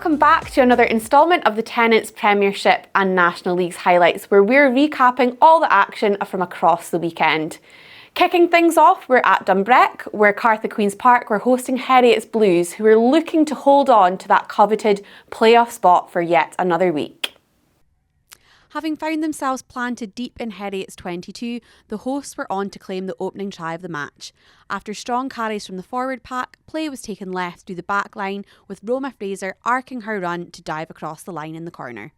Welcome back to another instalment of the Tennent's Premiership and National League's highlights, where we're recapping all the action from across the weekend. Kicking things off, we're at Dumbreck, where Cartha Queen's Park were hosting Heriot's Blues, who are looking to hold on to that coveted playoff spot for yet another week. Having found themselves planted deep in Heriot's 22, the hosts were on to claim the opening try of the match. After strong carries from the forward pack, play was taken left through the back line, with Roma Fraser arcing her run to dive across the line in the corner.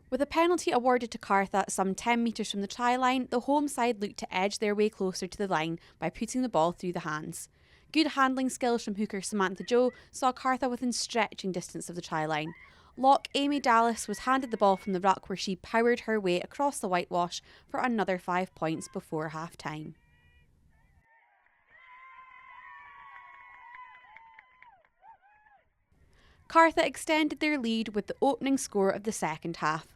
With a penalty awarded to Cartha some 10 metres from the try line, the home side looked to edge their way closer to the line by putting the ball through the hands. Good handling skills from hooker Samantha Joe saw Cartha within stretching distance of the try line. Lock Amy Dallas was handed the ball from the ruck, where she powered her way across the whitewash for another 5 points before half time. Cartha extended their lead with the opening score of the second half.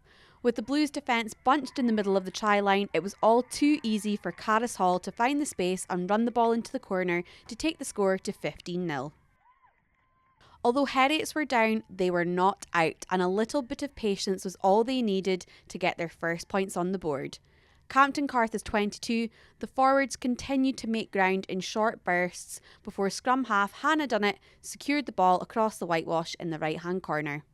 With the Blues' defence bunched in the middle of the try line, it was all too easy for Caddis Hall to find the space and run the ball into the corner to take the score to 15-0. Although Heriots were down, they were not out, and a little bit of patience was all they needed to get their first points on the board. Campton Cartha's 22, the forwards continued to make ground in short bursts before scrum half Hannah Dunnett secured the ball across the whitewash in the right-hand corner.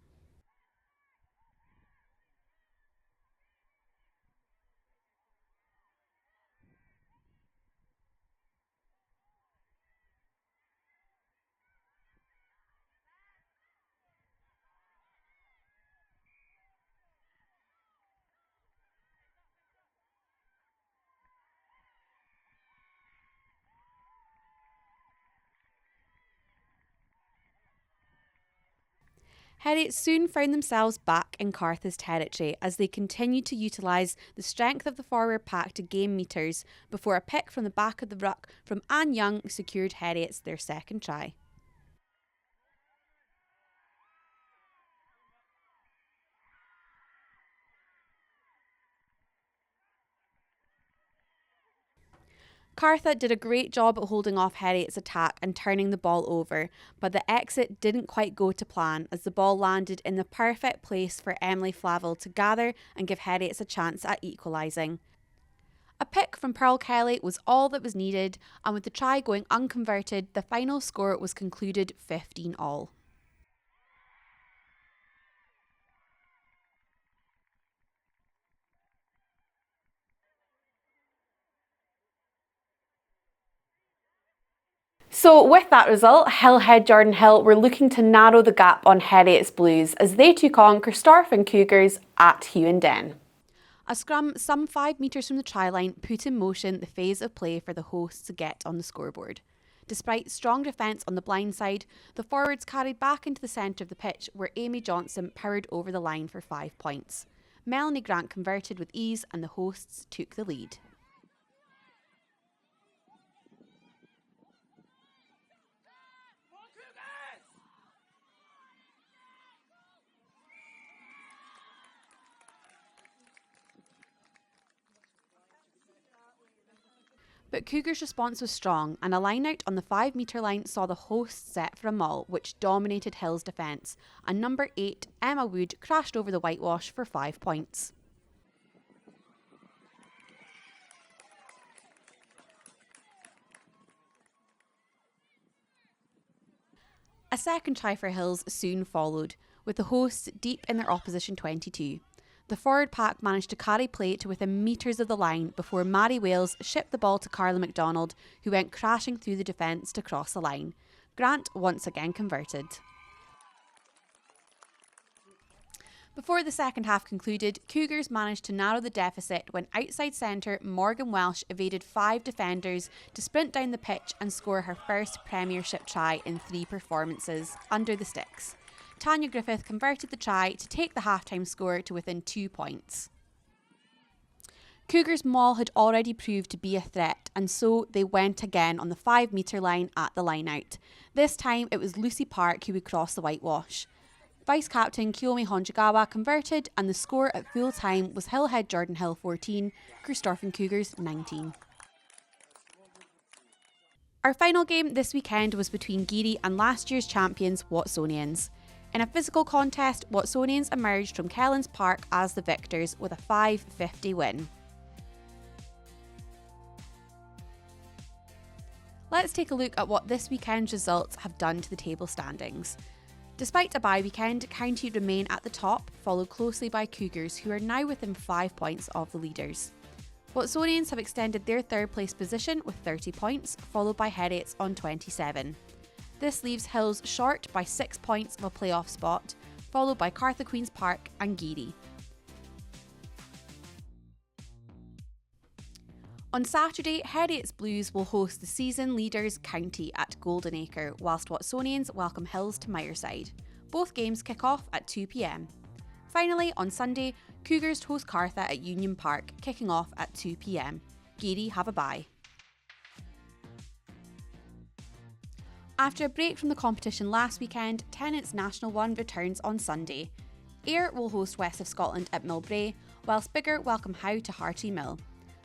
Heriot soon found themselves back in Cartha's territory as they continued to utilise the strength of the forward pack to gain metres before a pick from the back of the ruck from Anne Young secured Heriots their second try. Cartha did a great job at holding off Heriot's attack and turning the ball over, but the exit didn't quite go to plan as the ball landed in the perfect place for Emily Flavel to gather and give Heriots a chance at equalising. A pick from Pearl Kelly was all that was needed, and with the try going unconverted, the final score was concluded 15-all. So with that result, Hillhead Jordan Hill were looking to narrow the gap on Heriot's Blues as they took on Corstorphine Cougars at Hugh A scrum some 5 metres from the try line put in motion the phase of play for the hosts to get on the scoreboard. Despite strong defence on the blind side, the forwards carried back into the centre of the pitch, where Amy Johnson powered over the line for 5 points. Melanie Grant converted with ease and the hosts took the lead. But Cougars' response was strong, and a line-out on the 5 metre line saw the hosts set for a maul, which dominated Hill's defence, and number 8, Emma Wood, crashed over the whitewash for 5 points. A second try for Hills soon followed, with the hosts deep in their opposition 22. The forward pack managed to carry play to within metres of the line before Mary Wales shipped the ball to Carla McDonald, who went crashing through the defence to cross the line. Grant once again converted. Before the second half concluded, Cougars managed to narrow the deficit when outside centre Morgan Welsh evaded 5 defenders to sprint down the pitch and score her first Premiership try in 3 performances under the sticks. Tanya Griffith converted the try to take the half-time score to within 2 points. Cougars' maul had already proved to be a threat, and so they went again on the 5 metre line at the line-out. This time it was Lucy Park who would cross the whitewash. Vice-captain Kiyomi Honjigawa converted, and the score at full-time was Hillhead Jordan Hill 14, Corstorphine Cougars 19. Our final game this weekend was between Garioch and last year's champions Watsonians. In a physical contest, Watsonians emerged from Kellens Park as the victors with a 5-50 win. Let's take a look at what this weekend's results have done to the table standings. Despite a bye weekend, County remain at the top, followed closely by Cougars, who are now within 5 points of the leaders. Watsonians have extended their third place position with 30 points, followed by Heriot's on 27. This leaves Hills short by 6 points of a playoff spot, followed by Cartha Queen's Park and Garioch. On Saturday, Heriot's Blues will host the season leaders County at Goldenacre, whilst Watsonians welcome Hills to Myerside. Both games kick off at 2 p.m. Finally, on Sunday, Cougars host Cartha at Union Park, kicking off at 2 p.m. Garioch have a bye. After a break from the competition last weekend, Tennent's National 1 returns on Sunday. Ayr will host West of Scotland at Millbrae, whilst Biggar welcome Howe to Hartree Mill.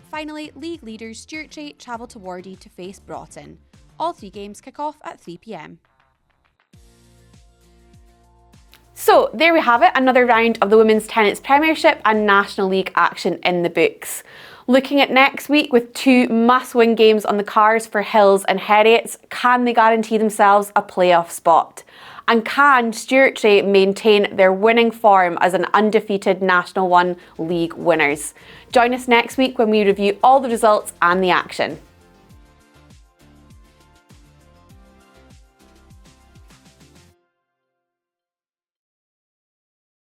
Finally, league leaders Stewartry travel to Wardie to face Broughton. All 3 games kick off at 3 p.m. So there we have it, another round of the Women's Tennis Premiership and National League action in the books. Looking at next week with 2 must-win games on the cards for Hills and Heriots, can they guarantee themselves a playoff spot? And can Stewartry maintain their winning form as an undefeated National 1 League winners? Join us next week when we review all the results and the action.